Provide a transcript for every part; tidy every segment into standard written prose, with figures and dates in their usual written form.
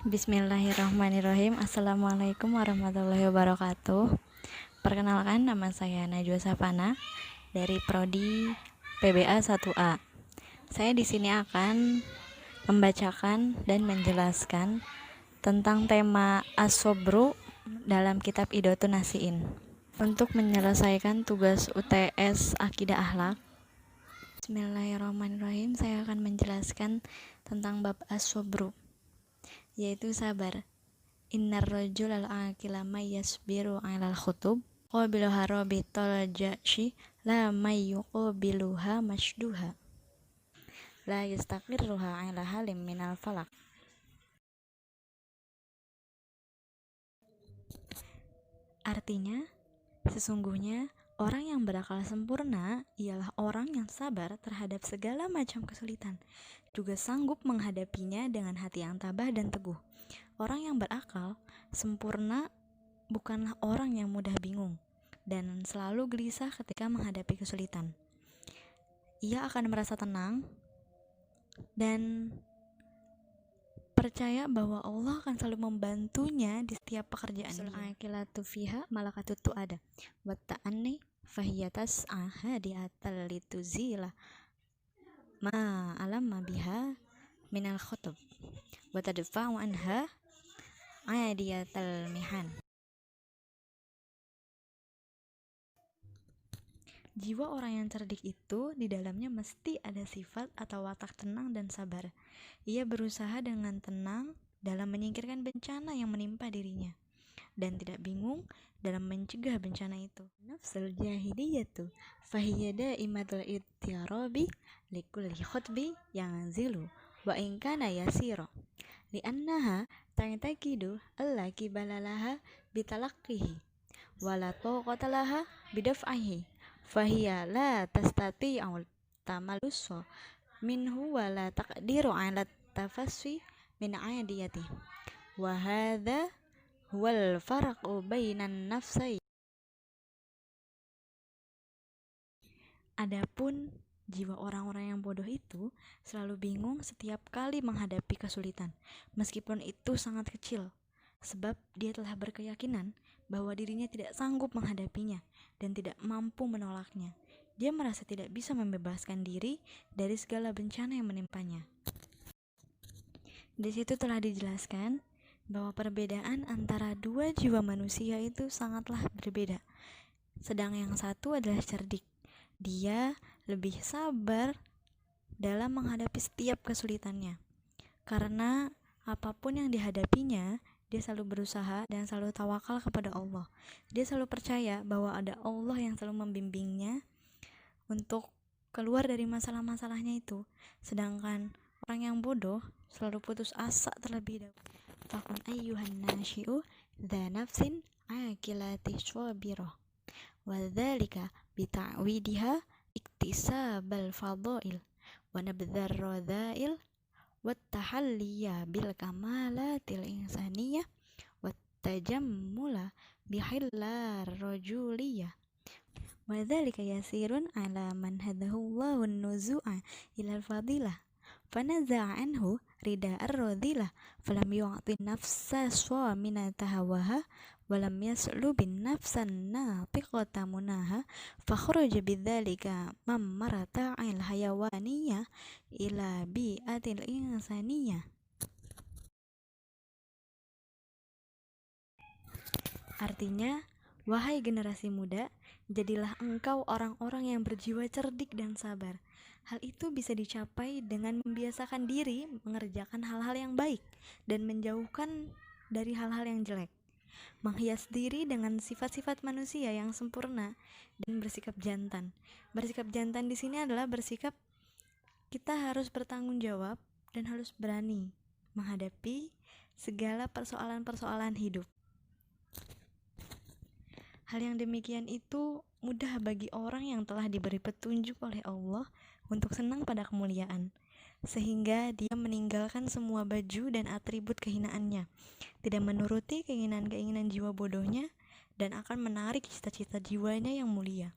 Bismillahirrahmanirrahim. Assalamualaikum warahmatullahi wabarakatuh. Perkenalkan, nama saya Najwa Safana dari Prodi PBA 1A. Saya di sini akan membacakan dan menjelaskan tentang tema as-sobru dalam kitab Idotun Nasiin. Untuk menyelesaikan tugas UTS Akidah Akhlak, Bismillahirrahmanirrahim, saya akan menjelaskan tentang bab as-sobru, yaitu sabar. Innar rajul al-aqila may yasbiru 'alal khutub qabilu harabi taljashi la may yuqabiluha mashduha la yastaqirruha 'ala halim minal falak. Artinya, sesungguhnya orang yang berakal sempurna ialah orang yang sabar terhadap segala macam kesulitan, juga sanggup menghadapinya dengan hati yang tabah dan teguh. Orang yang berakal sempurna bukanlah orang yang mudah bingung dan selalu gelisah ketika menghadapi kesulitan. Ia akan merasa tenang dan percaya bahwa Allah akan selalu membantunya di setiap pekerjaan. Al-aqilatu fiha malakatut tu'ada wa ta'anni fahiyatas ahadiatal lituzila ma alamma biha minal khutub wa tadfa'u anha adiyatal mihan. Jiwa orang yang cerdik itu di dalamnya mesti ada sifat atau watak tenang dan sabar. Ia berusaha dengan tenang dalam menyingkirkan bencana yang menimpa dirinya dan tidak bingung dalam mencegah bencana itu. Nafsul jahiliyatu fahiya daimatul ittirabi likulli khutbi yanzilu wa in kana yasira li'annaha ta'taqidu alla kibalalaha bitalaqqihi wa la taqata laha bidaf'ihi fahiya la tastati'u tamalussa minhu wa la taqdiru 'ala tafassi min 'adiyati wa hadha huwal farqu bainan nafsai. Adapun jiwa orang-orang yang bodoh itu selalu bingung setiap kali menghadapi kesulitan, meskipun itu sangat kecil, sebab dia telah berkeyakinan bahwa dirinya tidak sanggup menghadapinya dan tidak mampu menolaknya. Dia merasa tidak bisa membebaskan diri dari segala bencana yang menimpanya. Di situ telah dijelaskan bahwa perbedaan antara dua jiwa manusia itu sangatlah berbeda. Sedang yang satu adalah cerdik. Dia lebih sabar dalam menghadapi setiap kesulitannya. Karena apapun yang dihadapinya, dia selalu berusaha dan selalu tawakal kepada Allah. Dia selalu percaya bahwa ada Allah yang selalu membimbingnya untuk keluar dari masalah-masalahnya itu. Sedangkan orang yang bodoh selalu putus asa terlebih dahulu. Fakun ayyuhan nasyi'u dha nafsin aqilati syabirah wa dzalika bita'widiha iktisabal fadail wa nabdzar radhail wat tahalliya bil kamalatil insaniyah wat tajammula bihillar rajuliyah wa dzalika yasirun ala man hadahullahu nuzu'a ilal fadilah fanaza'a anhu rida'ar radhilah falam yu'ti nafsa swamina tahawaha walam yaslubin nafsan natiqata munaha fakhraja bidzalika mammarata'il hayawaniyah ila bi'atil insaniyah. Artinya, wahai generasi muda, jadilah engkau orang-orang yang berjiwa cerdik dan sabar. Hal itu bisa dicapai dengan membiasakan diri mengerjakan hal-hal yang baik dan menjauhkan dari hal-hal yang jelek. Menghias diri dengan sifat-sifat manusia yang sempurna dan bersikap jantan. Bersikap jantan di sini adalah bersikap kita harus bertanggung jawab dan harus berani menghadapi segala persoalan-persoalan hidup. Hal yang demikian itu mudah bagi orang yang telah diberi petunjuk oleh Allah untuk senang pada kemuliaan, sehingga dia meninggalkan semua baju dan atribut kehinaannya, tidak menuruti keinginan-keinginan jiwa bodohnya, dan akan menarik cita-cita jiwanya yang mulia.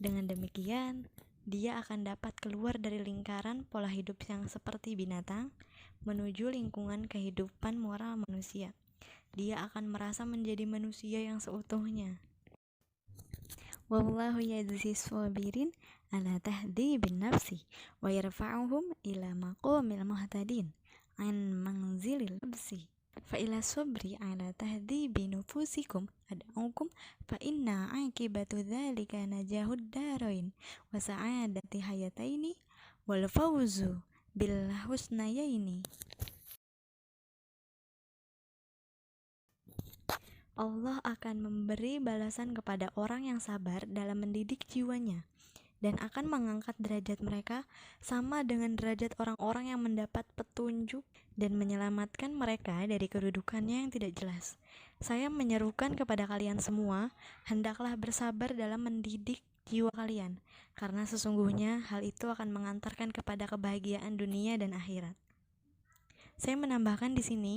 Dengan demikian, dia akan dapat keluar dari lingkaran pola hidup yang seperti binatang menuju lingkungan kehidupan moral manusia. Dia akan merasa menjadi manusia yang seutuhnya. Wallahu yajzis sabirin ala tahdibin nafsi wa yarfa'uhum ila maqamil muhtadin an manzilil absi fa ila sabri ala tahdibi nufusikum ad'ukum fa inna aqibatu dzalika najahud darain wa sa'adati hayataini wal fawzu bil husnayaini. Allah akan memberi balasan kepada orang yang sabar dalam mendidik jiwanya dan akan mengangkat derajat mereka sama dengan derajat orang-orang yang mendapat petunjuk dan menyelamatkan mereka dari kedudukannya yang tidak jelas. Saya menyerukan kepada kalian semua, hendaklah bersabar dalam mendidik jiwa kalian, karena sesungguhnya hal itu akan mengantarkan kepada kebahagiaan dunia dan akhirat. Saya menambahkan di sini,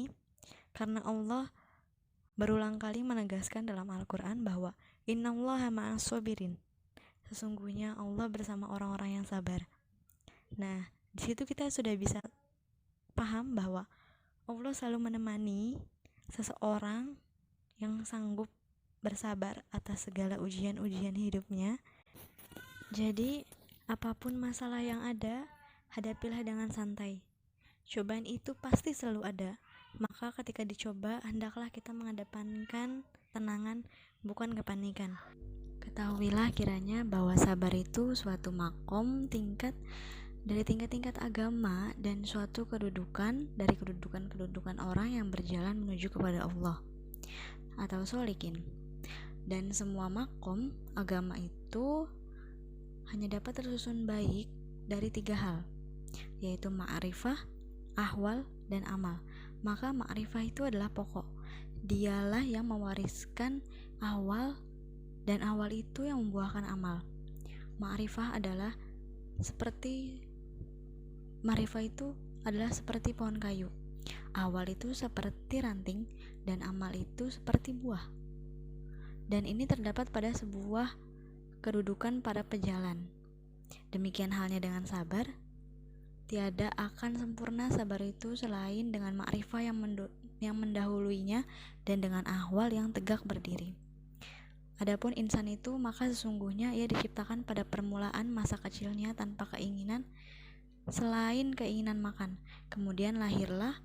karena Allah berulang kali menegaskan dalam Al-Quran bahwa innallaha ma'as sabirin. Sesungguhnya Allah bersama orang-orang yang sabar. Nah, di situ kita sudah bisa paham bahwa Allah selalu menemani seseorang yang sanggup bersabar atas segala ujian-ujian hidupnya. Jadi, apapun masalah yang ada, hadapilah dengan santai. Cobaan itu pasti selalu ada. Maka ketika dicoba, hendaklah kita mengedepankan tenangan, bukan kepanikan. Ketahuilah kiranya bahwa sabar itu suatu makom tingkat dari tingkat-tingkat agama dan suatu kedudukan dari kedudukan-kedudukan orang yang berjalan menuju kepada Allah atau sholikin. Dan semua makom agama itu hanya dapat tersusun baik dari 3 hal, yaitu ma'rifah, ahwal, dan amal. Maka ma'rifah itu adalah pokok. Dialah yang mewariskan awal, dan awal itu yang membuahkan amal. Ma'rifah itu adalah seperti pohon kayu. Awal itu seperti ranting, dan amal itu seperti buah. Dan ini terdapat pada sebuah kedudukan para pejalan. Demikian halnya dengan sabar. Tiada akan sempurna sabar itu selain dengan ma'rifah yang mendahuluinya dan dengan ahwal yang tegak berdiri. Adapun insan itu, maka sesungguhnya ia diciptakan pada permulaan masa kecilnya tanpa keinginan selain keinginan makan. Kemudian lahirlah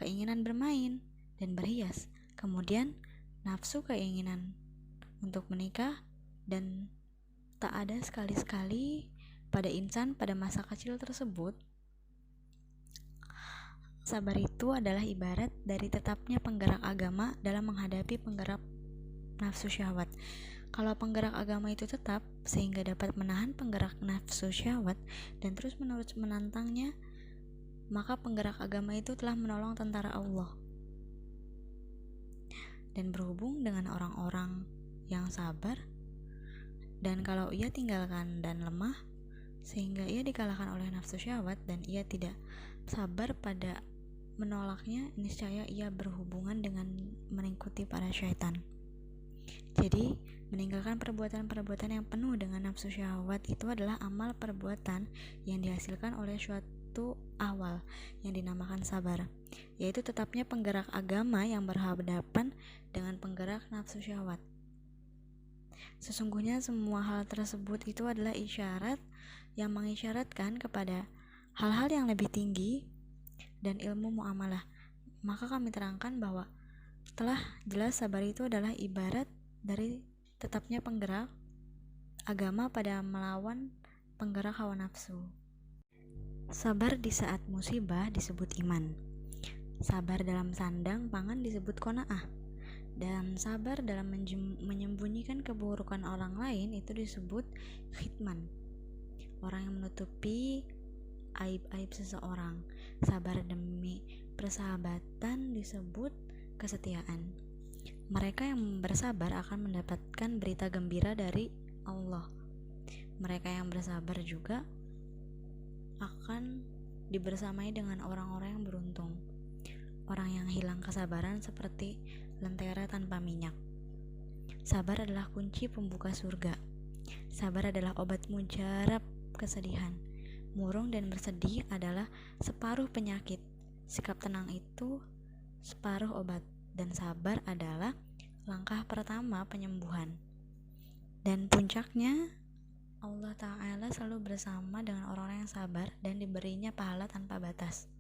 keinginan bermain dan berhias. Kemudian nafsu keinginan untuk menikah, dan tak ada sekali-sekali pada insan pada masa kecil tersebut. Sabar itu adalah ibarat dari tetapnya penggerak agama dalam menghadapi penggerak nafsu syahwat. Kalau penggerak agama itu tetap sehingga dapat menahan penggerak nafsu syahwat dan terus-menerus menantangnya, maka penggerak agama itu telah menolong tentara Allah. Dan berhubung dengan orang-orang yang sabar, dan kalau ia tinggalkan dan lemah sehingga ia dikalahkan oleh nafsu syahwat dan ia tidak sabar pada menolaknya, niscaya ia berhubungan dengan mengikuti para syaitan. Jadi, meninggalkan perbuatan-perbuatan yang penuh dengan nafsu syahwat itu adalah amal perbuatan yang dihasilkan oleh suatu awal yang dinamakan sabar, yaitu tetapnya penggerak agama yang berhadapan dengan penggerak nafsu syahwat. Sesungguhnya semua hal tersebut itu adalah isyarat yang mengisyaratkan kepada hal-hal yang lebih tinggi dan ilmu muamalah. Maka kami terangkan bahwa telah jelas sabar itu adalah ibarat dari tetapnya penggerak agama pada melawan penggerak hawa nafsu. Sabar di saat musibah disebut iman. Sabar dalam sandang pangan disebut qanaah. Dan sabar dalam menyembunyikan keburukan orang lain itu disebut khitman. Orang yang menutupi aib-aib seseorang. Sabar demi persahabatan disebut kesetiaan. Mereka yang bersabar akan mendapatkan berita gembira dari Allah. Mereka yang bersabar juga akan dibersamai dengan orang-orang yang beruntung. Orang yang hilang kesabaran seperti lentera tanpa minyak. Sabar adalah kunci pembuka surga. Sabar adalah obat mujarab kesedihan. Murung dan bersedih adalah separuh penyakit. Sikap tenang itu separuh obat, dan sabar adalah langkah pertama penyembuhan. Dan puncaknya, Allah Ta'ala selalu bersama dengan orang-orang yang sabar dan diberinya pahala tanpa batas.